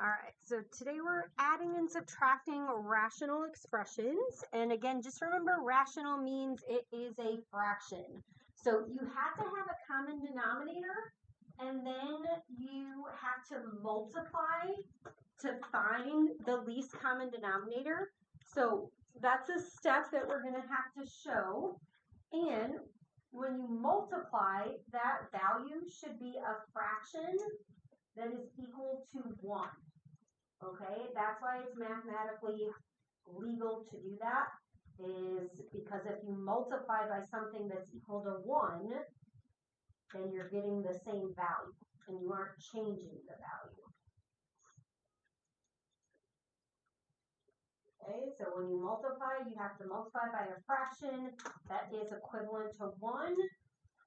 All right, so today we're adding and subtracting rational expressions. And again, just remember rational means it is a fraction. So you have to have a common denominator, and then you have to multiply to find the least common denominator. So that's a step that we're going to have to show. And when you multiply, that value should be a fraction that is equal to 1. Okay, that's why it's mathematically legal to do that, is because if you multiply by something that's equal to 1, then you're getting the same value, and you aren't changing the value. Okay, so when you multiply, you have to multiply by a fraction that is equivalent to 1,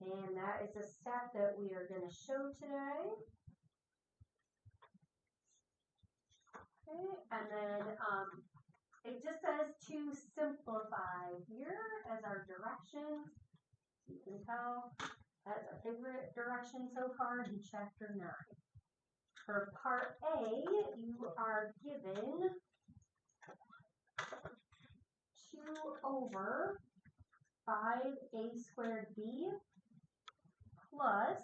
and that is a step that we are going to show today. Okay, and then it just says to simplify here as our directions. You can tell that's our favorite direction so far in chapter 9. For part A, you are given 2 over 5a squared b plus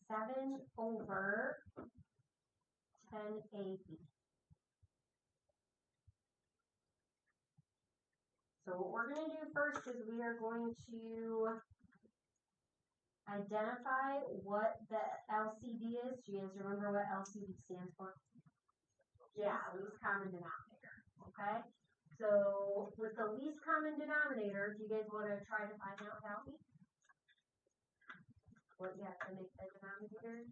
7 over 10ab. So what we're going to do first is we are going to identify what the LCD is. Do you guys remember what LCD stands for? Yeah, least common denominator. Okay? So with the least common denominator, do you guys want to try to find out without me? What you have to make the denominator?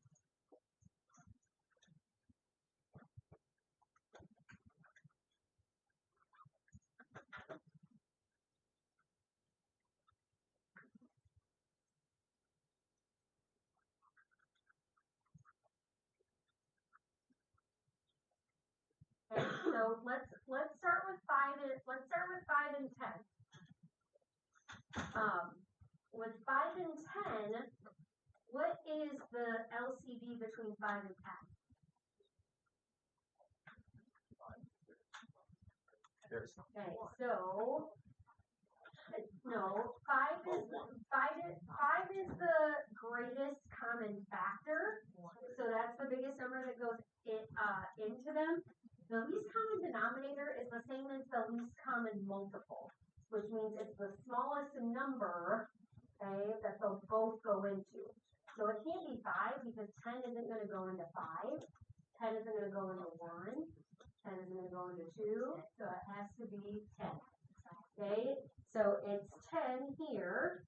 Okay, so let's start with 5 and 10. With 5 and 10, what is the LCD between 5 and 10? Okay, so no, 5 is the greatest common factor. So that's the biggest number that goes into them. The least common denominator is the same as the least common multiple, which means it's the smallest number, okay, that they'll both go into. So it can't be 5 because 10 isn't going to go into 5. 10 isn't going to go into 1. 10 isn't going to go into 2. So it has to be 10. Okay, so it's 10 here.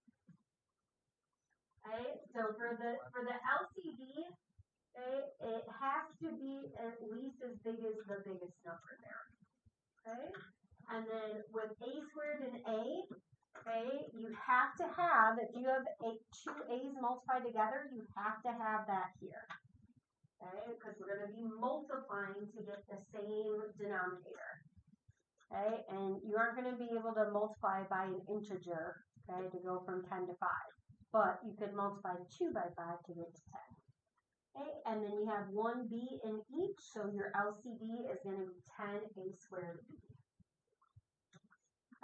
Okay, so for the LCD, okay, it has to be at least as big as the biggest number there. Okay, and then with a squared and a, okay, you have to have, if you have 2 a's multiplied together, you have to have that here. Okay, because we're going to be multiplying to get the same denominator. Okay, and you aren't going to be able to multiply by an integer, okay, to go from 10 to 5. But you could multiply 2 by 5 to get to 10. Okay, and then you have 1b in each, so your LCD is going to be 10a squared b.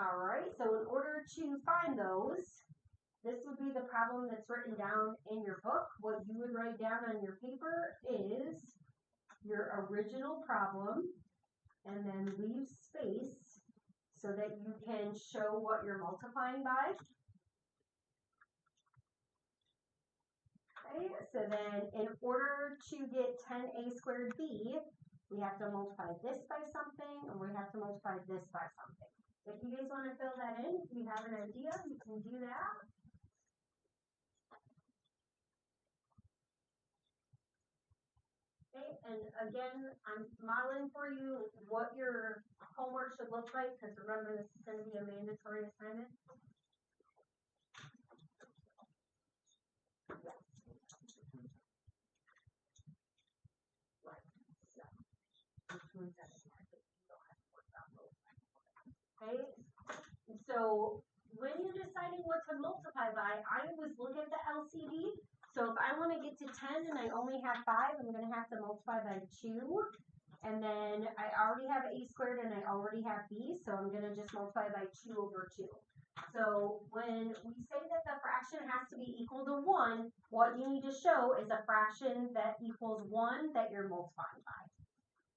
All right, so in order to find those, this would be the problem that's written down in your book. What you would write down on your paper is your original problem, and then leave space so that you can show what you're multiplying by. Okay, so then in order to get 10a squared b, we have to multiply this by something, and we have to multiply this by something. If you guys want to fill that in, if you have an idea, you can do that. Okay, and again, I'm modeling for you what your homework should look like, because remember, this is going to be a mandatory assignment. Okay, so when you decide deciding what to multiply by, I always look at the LCD. So if I want to get to 10 and I only have 5, I'm going to have to multiply by 2. And then I already have a squared and I already have b, so I'm going to just multiply by 2 over 2. So when we say that the fraction has to be equal to 1, what you need to show is a fraction that equals 1 that you're multiplying by.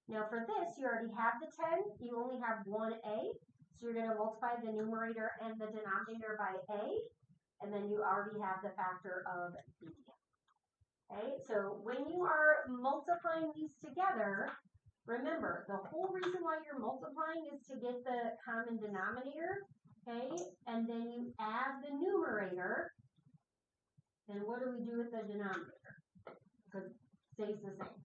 Now for this, you already have the 10, you only have 1a, so you're going to multiply the numerator and the denominator by a, and then you already have the factor of b. Okay, so when you are multiplying these together, remember, the whole reason why you're multiplying is to get the common denominator, okay? And then you add the numerator. And what do we do with the denominator? Because it stays the same.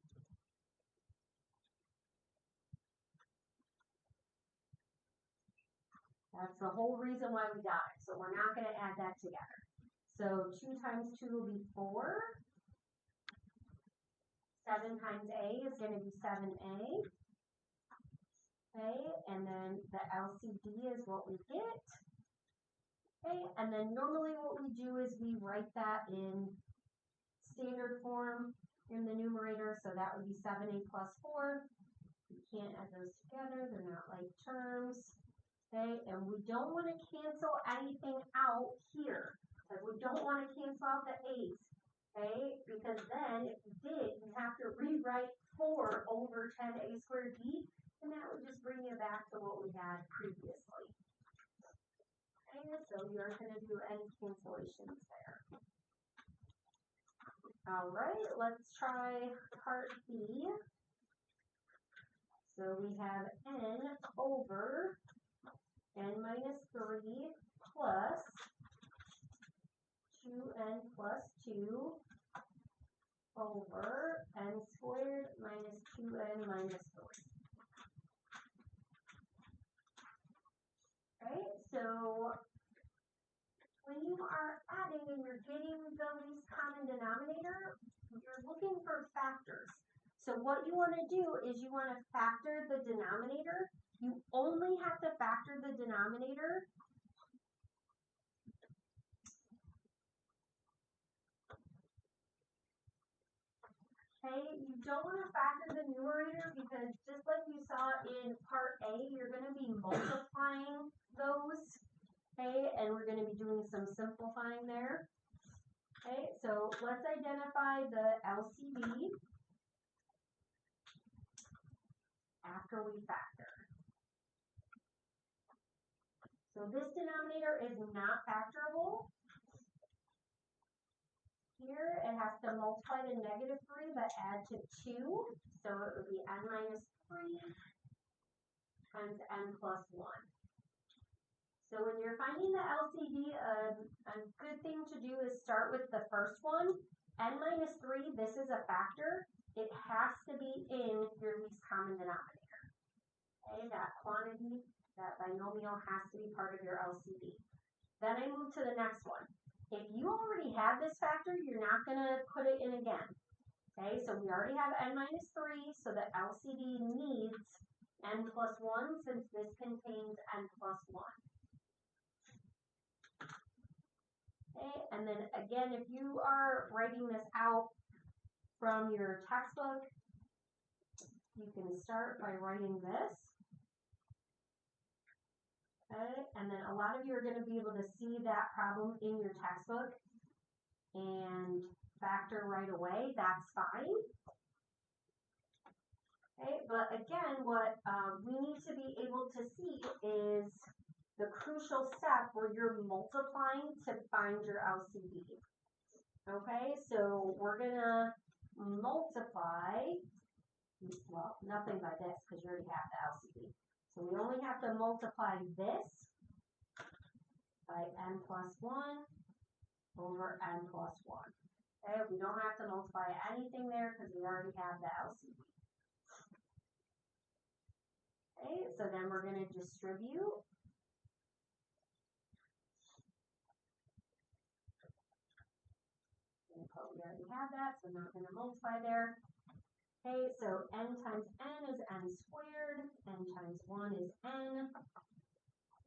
That's the whole reason why we got it. So we're not going to add that together. So 2 times 2 will be 4. 7 times a is going to be 7a. Okay, and then the LCD is what we get. Okay, and then normally what we do is we write that in standard form in the numerator, so that would be 7a plus 4. You can't add those together, they're not like terms. Okay, and we don't want to cancel anything out here. Like we don't want to cancel out the a's. Okay, because then if you did, you have to rewrite 4 over 10a squared b, and that would just bring you back to what we had previously. Okay, so you aren't going to do any cancellations there. All right, let's try part B. So we have n over n minus 3 plus 2n plus 2 over n squared minus 2n minus 3. Okay, so when you are adding and you're getting the least common denominator, you're looking for factors. So what you want to do is you want to factor the denominator. You only have to factor the denominator okay, you don't want to factor the numerator because just like you saw in part A, you're going to be multiplying those, okay, and we're going to be doing some simplifying there. Okay, so let's identify the LCD after we factor. So this denominator is not factorable. Here, it has to multiply to negative 3, but add to 2. So it would be n minus 3 times n plus 1. So when you're finding the LCD, a good thing to do is start with the first one. N minus 3, this is a factor. It has to be in your least common denominator. Okay, that quantity, that binomial has to be part of your LCD. Then I move to the next one. If you already have this factor, you're not going to put it in again. Okay, so we already have n minus 3, so the LCD needs n plus 1 since this contains n plus 1. Okay, and then again, if you are writing this out from your textbook, you can start by writing this. Okay, and then a lot of you are going to be able to see that problem in your textbook and factor right away. That's fine. Okay, but again, what we need to be able to see is the crucial step where you're multiplying to find your LCD. Okay, so we're going to multiply, well, nothing by this because you already have the LCD. So we only have to multiply this by n plus 1 over n plus 1. Okay, we don't have to multiply anything there because we already have the LCD. Okay, so then we're going to distribute. We already have that, so I'm not going to multiply there. Okay, so n times n is n squared, n times 1 is n,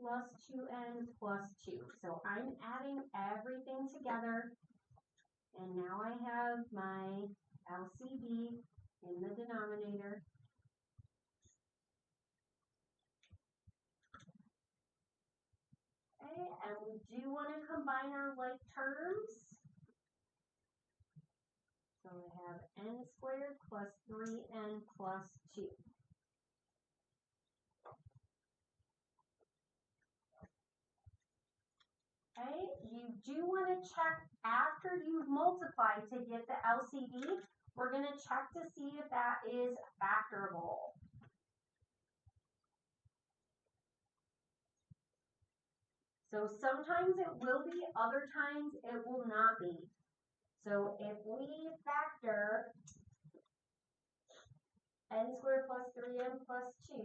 plus 2n plus 2. So I'm adding everything together, and now I have my LCD in the denominator. Okay, and we do want to combine our like terms. So we have n squared plus 3n plus 2. Okay, you do want to check after you've multiplied to get the LCD. We're going to check to see if that is factorable. So sometimes it will be, other times it will not be. So if we factor n squared plus 3n plus 2,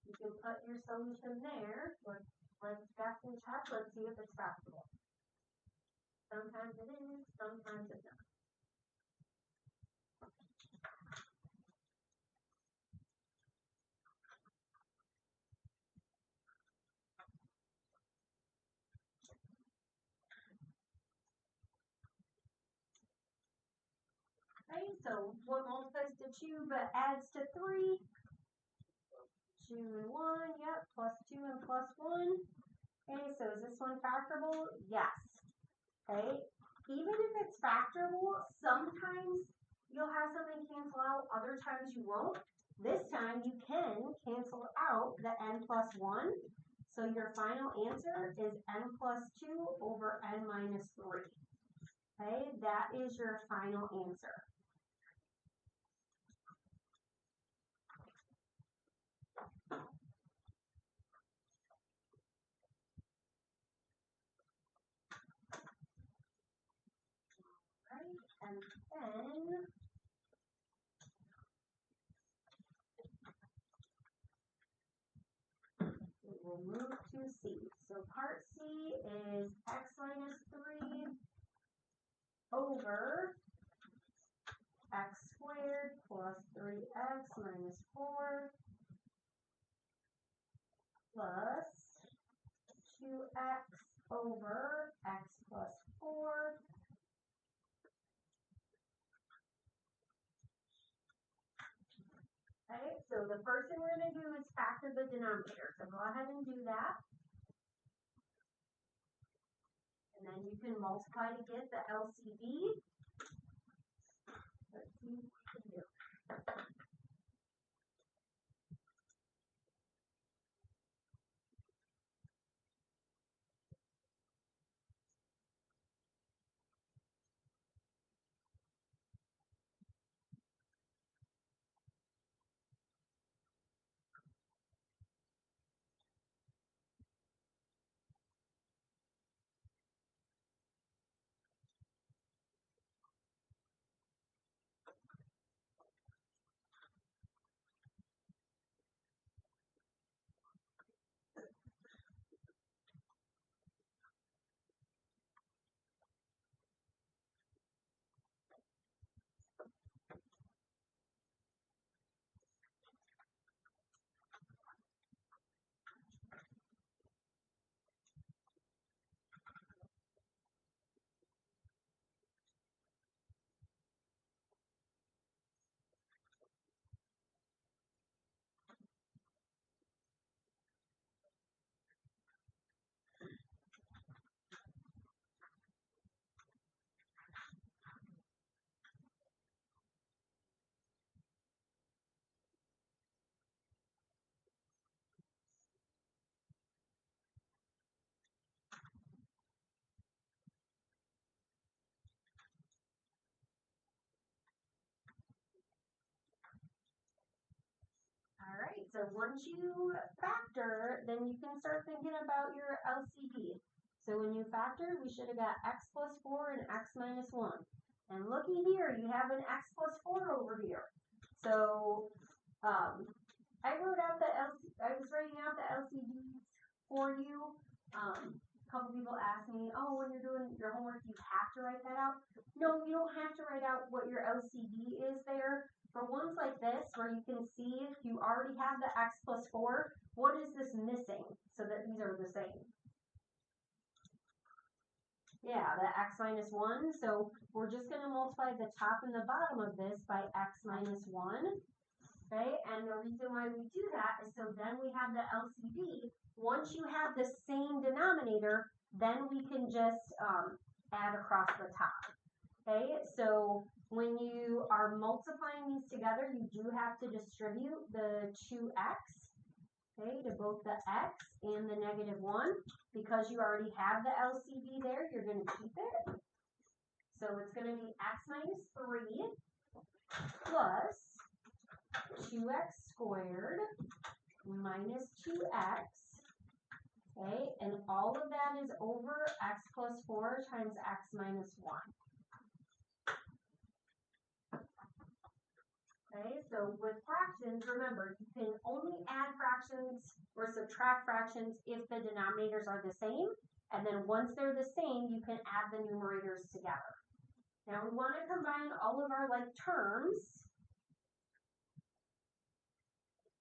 you can put your solution there. Let's guess and check. Let's see if it's factorable. Sometimes it is, sometimes it's not. Okay, so what multiplies to 2 but adds to 3? 2 and 1, yep, plus 2 and plus 1. Okay, so is this one factorable? Yes. Okay, even if it's factorable, sometimes you'll have something cancel out, other times you won't. This time you can cancel out the n plus 1. So your final answer is n plus 2 over n minus 3. Okay, that is your final answer. Right, and then we will move to C. So part C is x minus 3 over x squared plus 3x minus 4 plus 2x over x plus 4 . Okay, so the first thing we're going to do is factor the denominator. So go ahead and do that. And then you can multiply to get the LCD. Let's see what we can do. All right, so once you factor, then you can start thinking about your LCD. So when you factor, we should have got x plus 4 and x minus 1. And looky here, you have an x plus 4 over here. So I wrote out I was writing out the LCDs for you. A couple people asked me, oh, when you're doing your homework, you have to write that out. No, you don't have to write out what your LCD is there. for ones like this where you can see you already have the x plus 4, what is this missing so that these are the same? Yeah, the x minus 1. So we're just going to multiply the top and the bottom of this by x minus 1. Okay, and the reason why we do that is so then we have the LCD. Once you have the same denominator, then we can just add across the top. Okay, so when you are multiplying these together, you do have to distribute the 2x, okay, to both the x and the negative 1. Because you already have the LCD there, you're going to keep it. So it's going to be x minus 3 plus 2x squared minus 2x. Okay, and all of that is over x plus 4 times x minus 1. Okay, so with fractions, remember, you can only add fractions or subtract fractions if the denominators are the same. And then once they're the same, you can add the numerators together. Now we want to combine all of our like terms.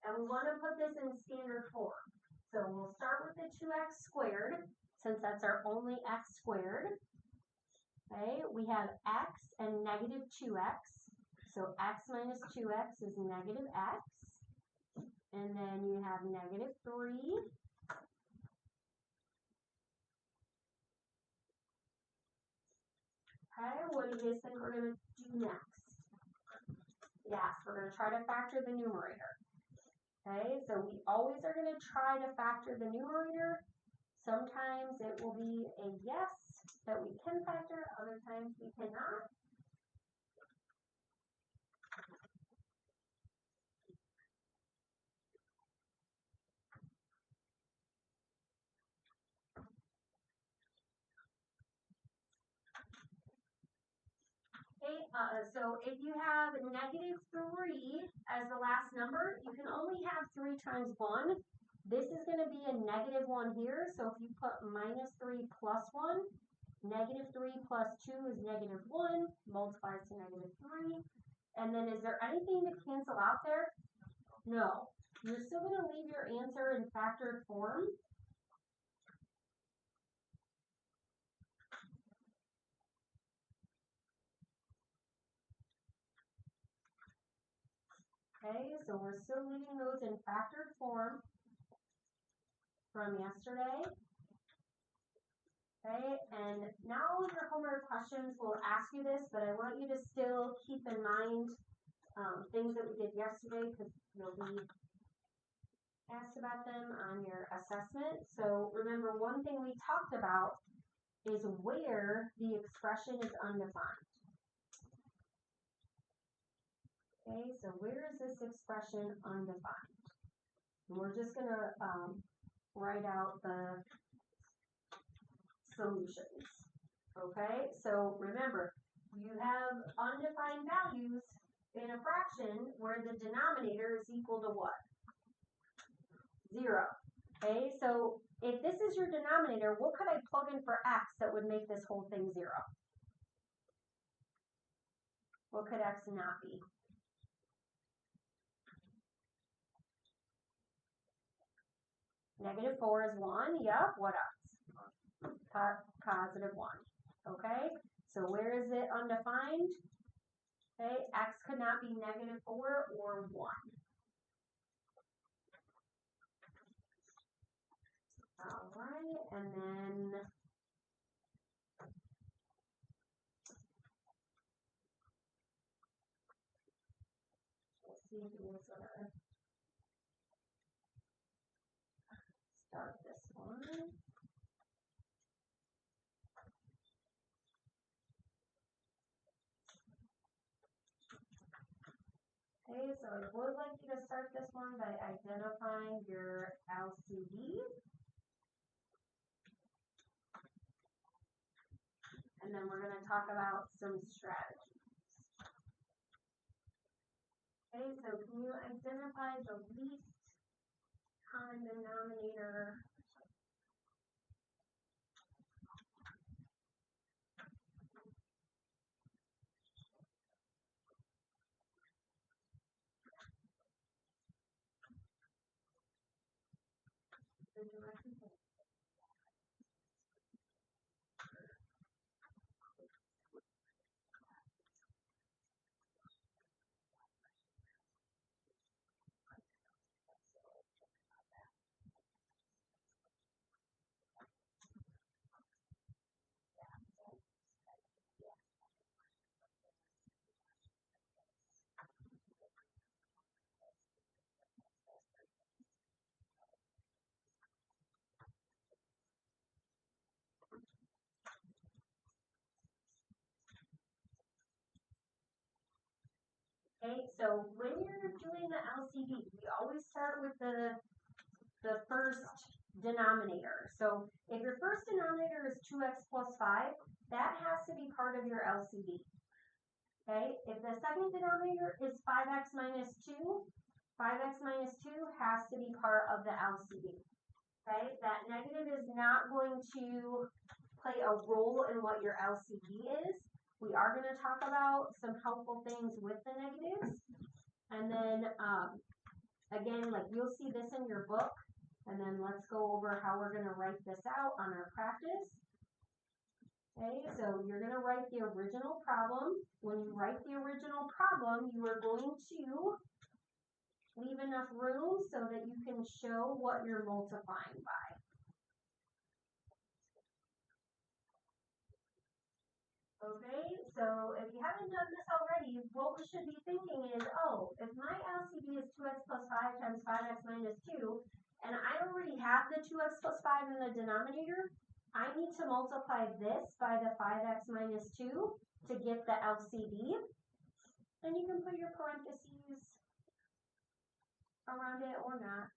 And we want to put this in standard form. So we'll start with the 2x squared, since that's our only x squared. Okay, we have x and negative 2x. So x minus 2x is negative x. And then you have negative 3. Okay, what do you guys think we're going to do next? Yes, we're going to try to factor the numerator. Okay, so we always are going to try to factor the numerator. Sometimes it will be a yes that we can factor, other times we cannot. Okay, so if you have negative 3 as the last number, you can only have 3 times 1. This is going to be a negative 1 here, so if you put minus 3 plus 1, negative 3 plus 2 is negative 1, multiplies to negative 3. And then is there anything to cancel out there? No. You're still going to leave your answer in factored form. Okay, so we're still leaving those in factored form from yesterday. Okay, and now all of your homework questions will ask you this, but I want you to still keep in mind things that we did yesterday because you'll be asked about them on your assessment. So remember, one thing we talked about is where the expression is undefined. Okay, so where is this expression undefined? And we're just going to write out the solutions. Okay, so remember, you have undefined values in a fraction where the denominator is equal to what? 0. Okay, so if this is your denominator, what could I plug in for x that would make this whole thing 0? What could x not be? Negative 4 is 1. Yep. What else? Positive 1. Okay. So where is it undefined? Okay. X could not be negative 4 or 1. All right. And then let's see if we going to start this one. Okay, so I would like you to start this one by identifying your LCD. And then we're going to talk about some strategies. Okay, so can you identify the least common denominator? Okay, so when you're doing the LCD, we always start with the first denominator. So if your first denominator is 2x plus 5, that has to be part of your LCD. Okay, if the second denominator is 5x minus 2, 5x minus 2 has to be part of the LCD. Okay, that negative is not going to play a role in what your LCD is. We are going to talk about some helpful things with the negatives. And then, again, like you'll see this in your book. And then let's go over how we're going to write this out on our practice. Okay, so you're going to write the original problem. When you write the original problem, you are going to leave enough room so that you can show what you're multiplying by. Okay, so if you haven't done this already, what we should be thinking is, oh, if my LCD is 2x plus 5 times 5x minus 2, and I already have the 2x plus 5 in the denominator, I need to multiply this by the 5x minus 2 to get the LCD. And you can put your parentheses around it or not.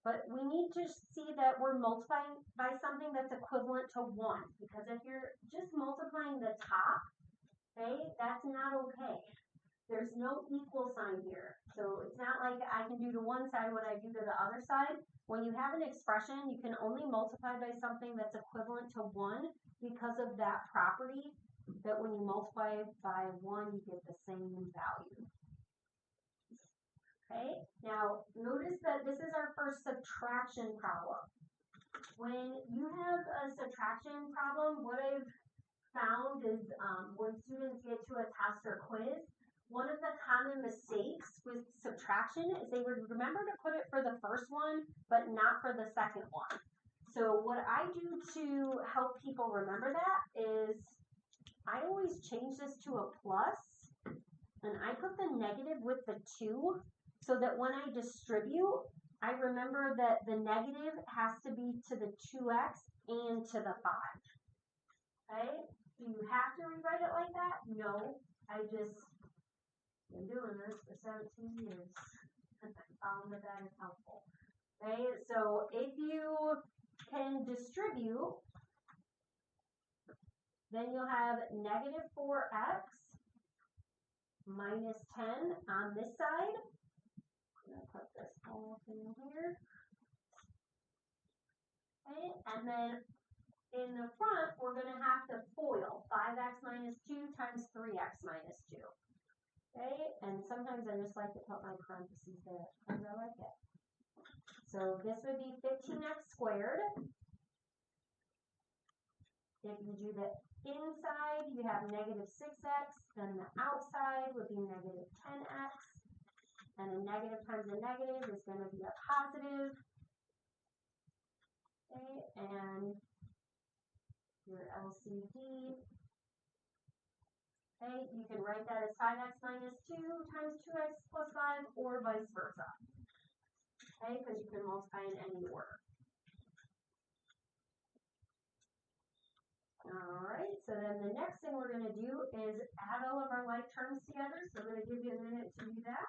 But we need to see that we're multiplying by something that's equivalent to 1. Because if you're just multiplying the top, okay, that's not okay. There's no equal sign here. So it's not like I can do to one side what I do to the other side. When you have an expression, you can only multiply by something that's equivalent to 1 because of that property that when you multiply by 1, you get the same value. Okay, now notice that this is our first subtraction problem. When you have a subtraction problem, what I've found is when students get to a test or quiz, one of the common mistakes with subtraction is they would remember to put it for the first one, but not for the second one. So what I do to help people remember that is I always change this to a plus, and I put the negative with the 2, so that when I distribute, I remember that the negative has to be to the 2x and to the 5. Okay? Do you have to rewrite it like that? No. I just been doing this for 17 years. I found that is helpful. Okay? So if you can distribute, then you'll have negative 4x minus 10 on this side. I'm going to put this whole thing here. Okay, and then in the front, we're going to have to FOIL 5x minus 2 times 3x minus 2. Okay, and sometimes I just like to put my parentheses there because I like it. So this would be 15x squared. If you do the inside, you have negative 6x, then the outside would be negative 10x. And a negative times a negative is going to be a positive. Okay, and your LCD. Okay, you can write that as 5x minus 2 times 2x plus 5 or vice versa. Okay, because you can multiply in any order. Alright, so then the next thing we're going to do is add all of our like terms together. So I'm going to give you a minute to do that.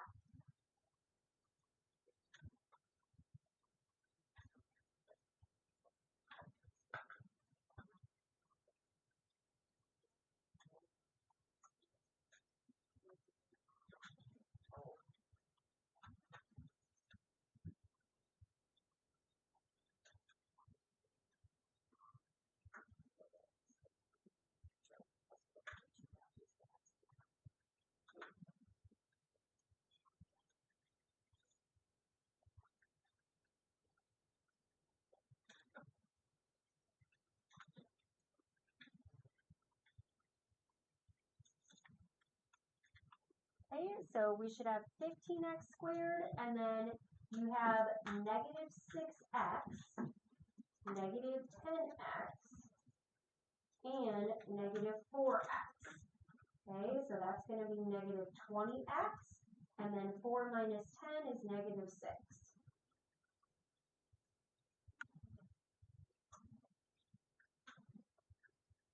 Okay, so we should have 15x squared, and then you have negative 6x, negative 10x, and negative 4x. Okay, so that's going to be negative 20x, and then 4 minus 10 is negative 6.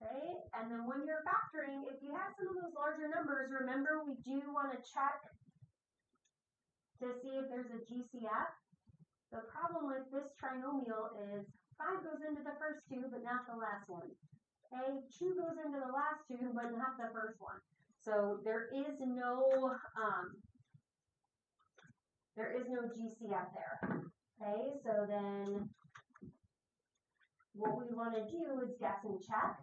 Okay, and then when you're factoring, if you have some of those larger numbers, remember we do want to check to see if there's a GCF. The problem with this trinomial is 5 goes into the first two, but not the last one. Okay, 2 goes into the last two, but not the first one. So there is no GCF there. Okay, so then what we want to do is guess and check.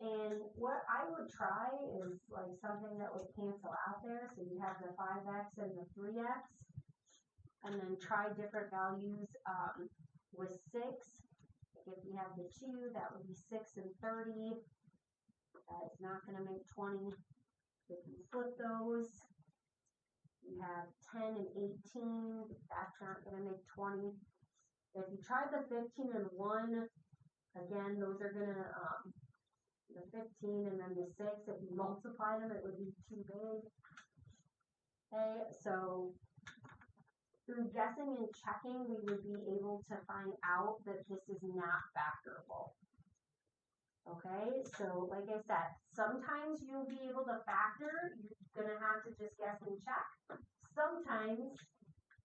And what I would try is like something that would cancel out there. So you have the 5x and the 3x. And then try different values with 6. If you have the 2, that would be 6 and 30. That is not going to make 20. If you flip those, you have 10 and 18. That's not going to make 20. If you try the 15 and 1, again, those are going to, the 15 and then the 6, if you multiply them, it would be too big. Okay, so through guessing and checking, we would be able to find out that this is not factorable. Okay, so like I said, sometimes you'll be able to factor. You're going to have to just guess and check. Sometimes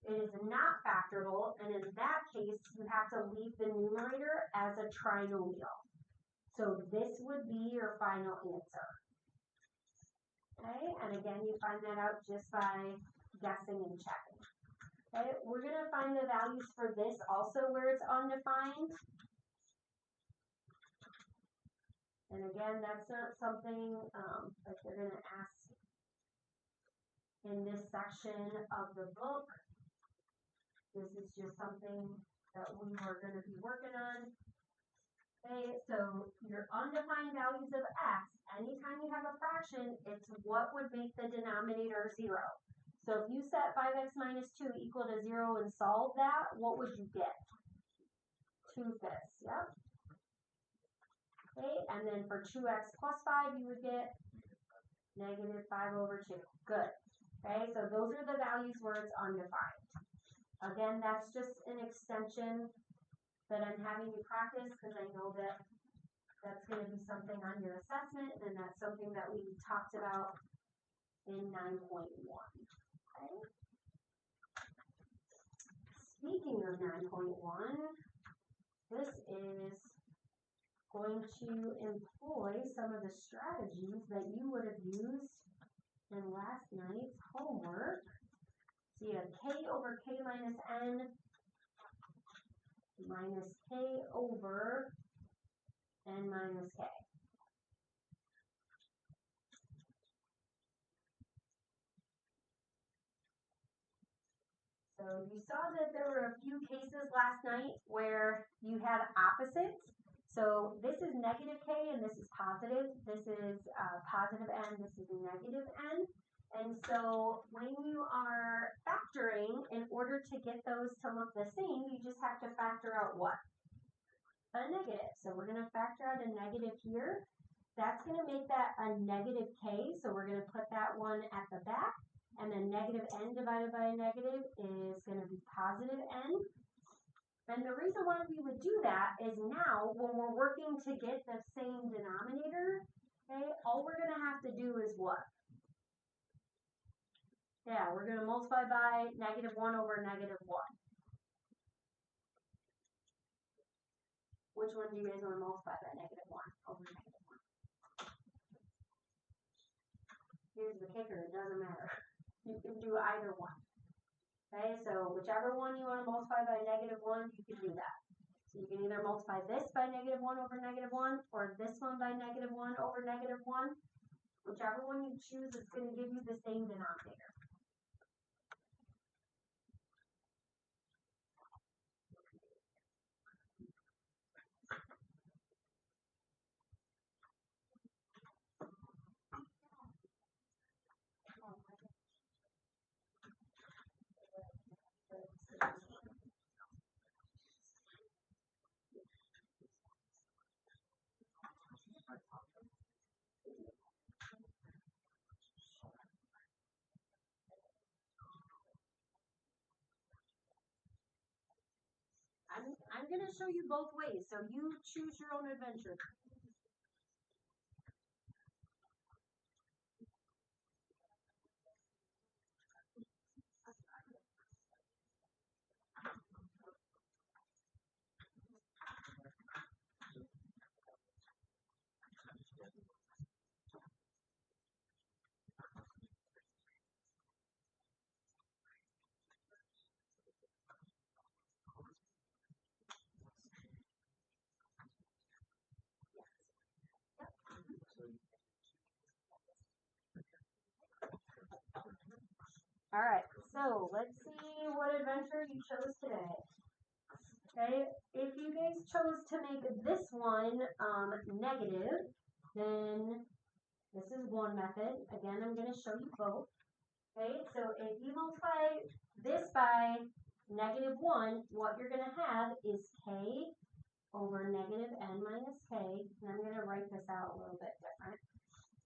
it is not factorable, and in that case, you have to leave the numerator as a trinomial. So this would be your final answer. Okay, and again, you find that out just by guessing and checking. Okay, we're going to find the values for this also where it's undefined. And again, that's not something that they're going to ask in this section of the book. This is just something that we are going to be working on. Okay, so your undefined values of x, anytime you have a fraction, it's what would make the denominator 0. So if you set 5x minus 2 equal to 0 and solve that, what would you get? 2/5, yep. Okay, and then for 2x plus 5, you would get negative 5/2. Good. Okay, so those are the values where it's undefined. Again, that's just an extension that I'm having you practice because I know that that's going to be something on your assessment, and that's something that we talked about in 9.1. Okay. Speaking of 9.1, this is going to employ some of the strategies that you would have used in last night's homework. So you have k over k minus n minus k over n minus k. So you saw that there were a few cases last night where you had opposites. So this is negative k and this is positive. This is positive n, this is negative n. And so when you are factoring, in order to get those to look the same, you just have to factor out what? A negative. So we're going to factor out a negative here. That's going to make that a negative k. So we're going to put that one at the back. And then negative n divided by a negative is going to be positive n. And the reason why we would do that is now when we're working to get the same denominator, okay, all we're going to have to do is what? Yeah, we're going to multiply by negative 1 over negative 1. Which one do you guys want to multiply by negative 1 over negative 1? Here's the kicker, it doesn't matter. You can do either one. Okay, so whichever one you want to multiply by negative 1, you can do that. So you can either multiply this by negative 1 over negative 1, or this one by negative 1 over negative 1. Whichever one you choose, it's going to give you the same denominator. I'm going to show you both ways, so you choose your own adventure. All right, so let's see what adventure you chose today. Okay, if you guys chose to make this one negative, then this is one method. Again, I'm going to show you both. Okay, so if you multiply this by -1, what you're going to have is k over negative n minus k. And I'm going to write this out a little bit different.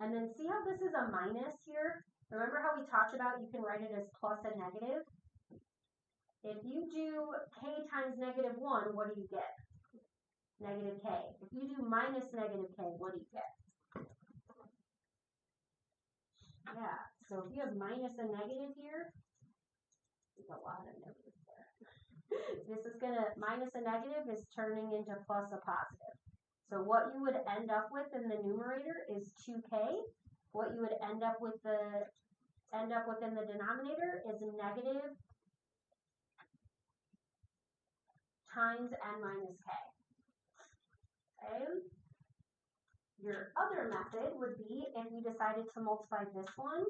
And then see how this is a minus here? Remember how we talked about you can write it as plus and negative? If you do k times -1, what do you get? Negative k. If you do minus negative k, what do you get? Yeah, so if you have minus a negative here, there's a lot of negatives there. This is going to, minus a negative is turning into plus a positive. So what you would end up with in the numerator is 2k. What you would end up with in the denominator is negative times n minus k. Okay? Your other method would be if you decided to multiply this one.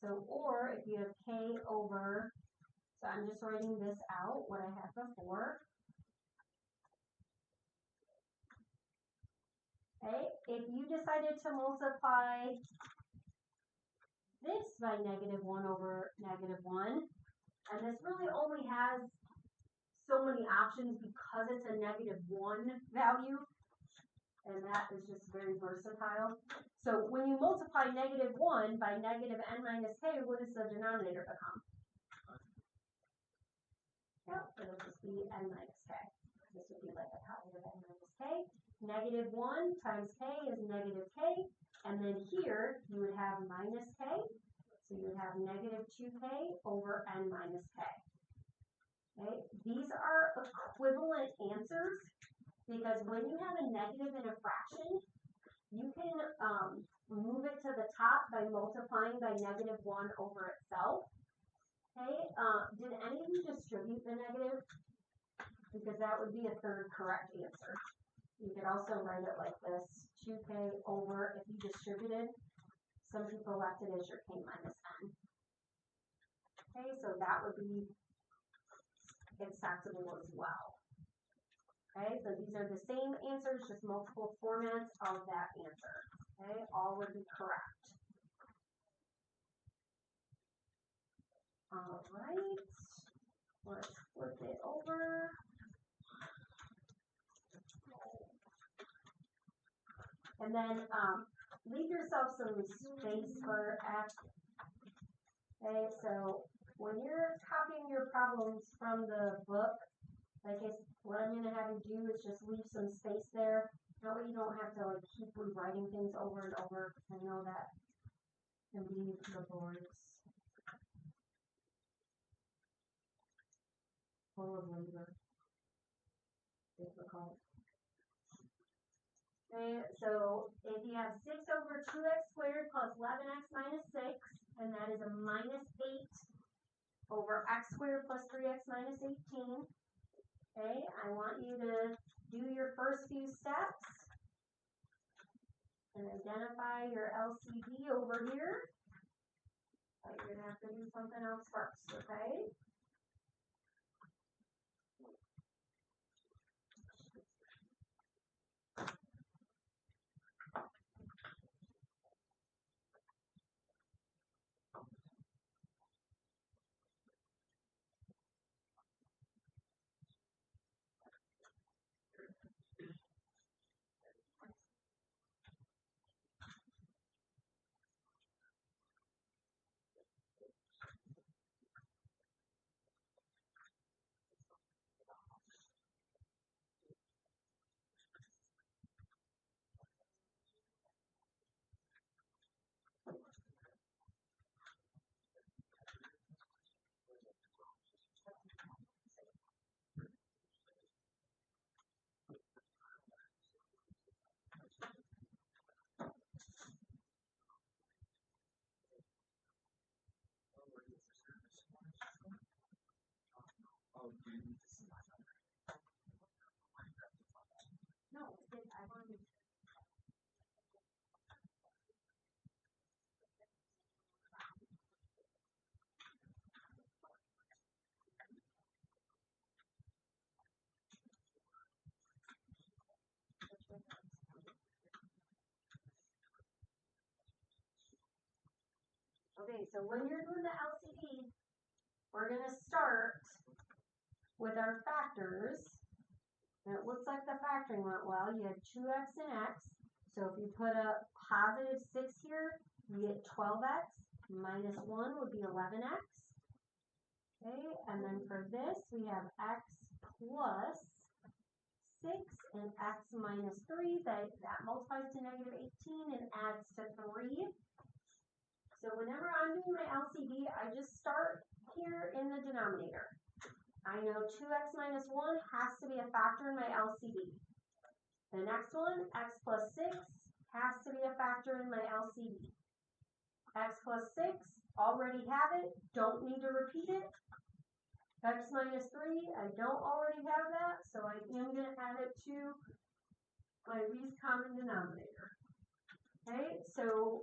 So, or if you have k over, so I'm just writing this out, what I had before. Okay, if you decided to multiply this by -1 over -1, and this really only has so many options because it's a -1 value, and that is just very versatile. So when you multiply -1 by negative n minus k, what does the denominator become? Yep, it'll just be n minus k. This would be like a positive n minus k. -1 times k is negative k. And then here you would have minus k. So you would have negative 2k over n minus k. Okay? These are equivalent answers because when you have a negative in a fraction, you can move it to the top by multiplying by -1 over itself. Okay, did any of you distribute the negative? Because that would be a third correct answer. You could also write it like this, 2k over, if you distributed, some people left it as your k minus n. Okay, so that would be acceptable as well. Okay, so these are the same answers, just multiple formats of that answer. Okay, all would be correct. All right, let's flip it over. And then leave yourself some space for F. Okay, so when you're copying your problems from the book, like what I'm going to have you do is just leave some space there. That way you don't have to like keep rewriting things over and over. I know that can be laborious. Full of labor. Difficult. Okay, so if you have 6 over 2x squared plus 11x minus 6, and that is a minus 8 over x squared plus 3x minus 18. Okay, I want you to do your first few steps and identify your LCD over here. But you're going to have to do something else first, okay? No, I wanted. Okay, so when you're doing the LCD, we're going to start with our factors. And it looks like the factoring went well. You had 2x and x. So if you put a positive 6 here, you get 12x. Minus 1 would be 11x. Okay, and then for this, we have x plus 6 and x minus 3. That multiplies to negative 18 and adds to 3. So whenever I'm doing my LCD, I just start here in the denominator. I know 2x minus 1 has to be a factor in my LCD. The next one, x plus 6, has to be a factor in my LCD. X plus 6, already have it, don't need to repeat it. X minus 3, I don't already have that, so I am going to add it to my least common denominator. Okay, so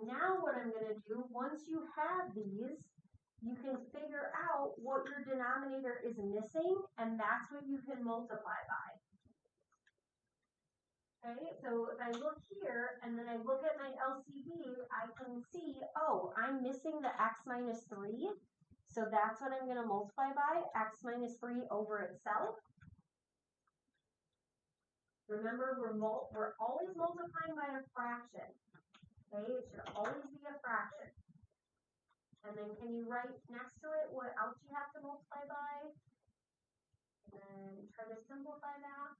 now what I'm going to do, once you have these, you can figure out what your denominator is missing, and that's what you can multiply by. Okay, so if I look here, and then I look at my LCD, I can see, oh, I'm missing the x minus 3, so that's what I'm going to multiply by, x minus 3 over itself. Remember, we're always multiplying by a fraction. Okay, it should always be a fraction. And then can you write next to it what else you have to multiply by? And then try to simplify that.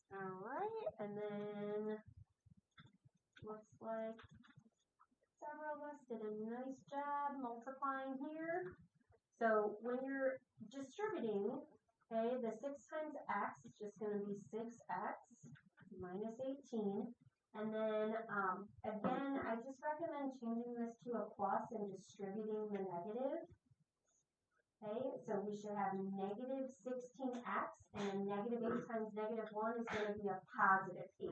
All right, and then looks like several of us did a nice job multiplying here. So when you're distributing, okay, the 6 times x is just going to be 6x minus 18. And then, again, I just recommend changing this to a plus and distributing the negative. Okay, so we should have negative 16x, and negative 8 times negative 1 is going to be a positive 8.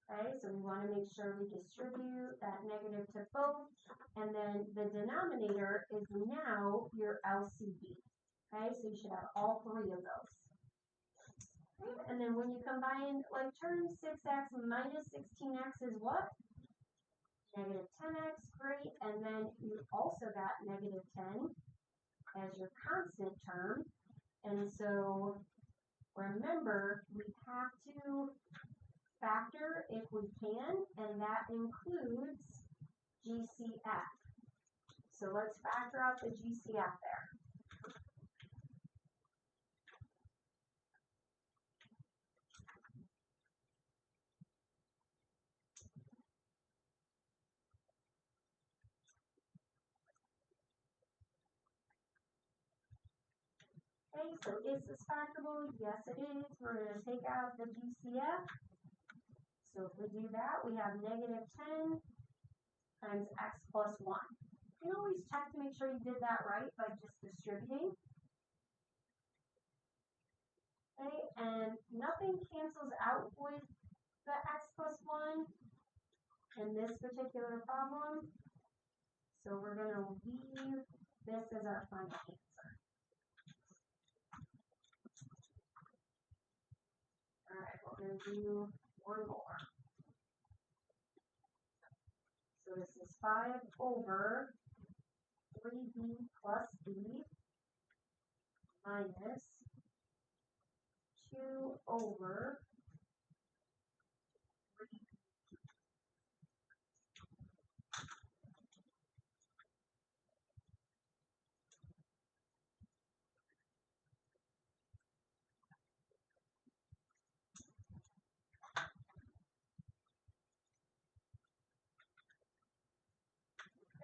Okay, so we want to make sure we distribute that negative to both, and then the denominator is now your LCD. Okay, so you should have all 3 of those. Okay, and then when you combine like terms, 6x minus 16x is what? Negative 10x, great, and then you also got negative 10 as your constant term, and so remember, we have to factor if we can, and that includes GCF. So let's factor out the GCF there. Okay, so is this factorable? Yes, it is. We're going to take out the GCF. So if we do that, we have negative 10 times x plus 1. You can always check to make sure you did that right by just distributing. Okay, and nothing cancels out with the x plus 1 in this particular problem. So we're going to leave this as our final answer. All right, we're going to do one more. So this is 5 over 3b plus b minus 2 over 3.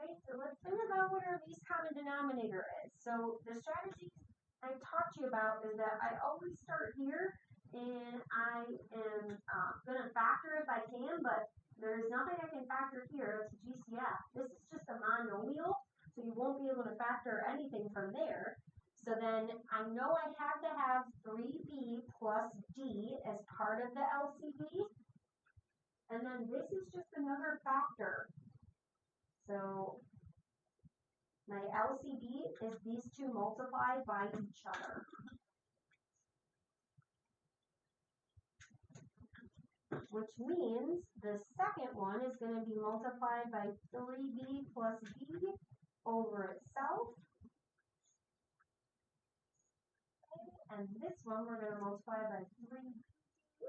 Okay, so let's think about what our least common denominator is. So the strategy I talked to you about is that I always start here, and I am going to factor if I can, but there's nothing I can factor here. It's a GCF. This is just a monomial, so you won't be able to factor anything from there. So then I know I have to have 3b plus d as part of the LCD, and then this is just another factor. So my LCD is these two multiplied by each other. Which means the second one is going to be multiplied by 3b plus b over itself. Okay. And this one we're going to multiply by 3b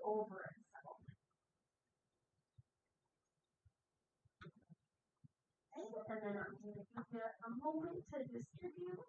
over itself. Okay. And then I'm going to give you a moment to distribute.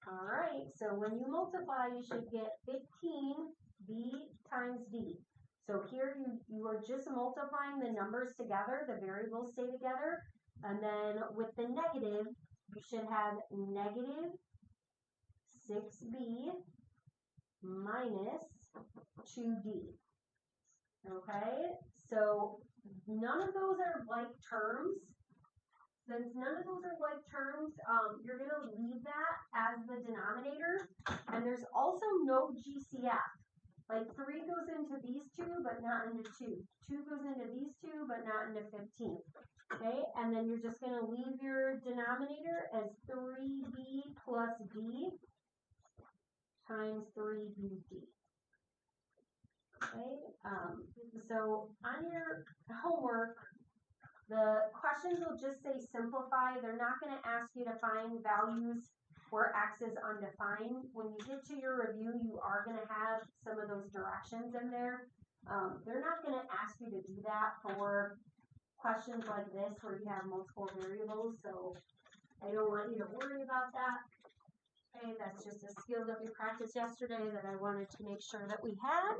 All right, so when you multiply, you should get 15b times d. So here you are just multiplying the numbers together, the variables stay together, and then with the negative, you should have negative 6b minus 2d. Okay, so none of those are like terms. Since none of those are like terms, you're going to leave that as the denominator. And there's also no GCF. Like 3 goes into these two, but not into 2. 2 goes into these two, but not into 15. Okay, and then you're just going to leave your denominator as 3b plus d times 3bd. Okay, so on your homework, the questions will just say simplify. They're not going to ask you to find values where x is undefined. When you get to your review, you are going to have some of those directions in there. They're not going to ask you to do that for questions like this where you have multiple variables. So I don't want you to worry about that. Okay, that's just a skill that we practiced yesterday that I wanted to make sure that we had.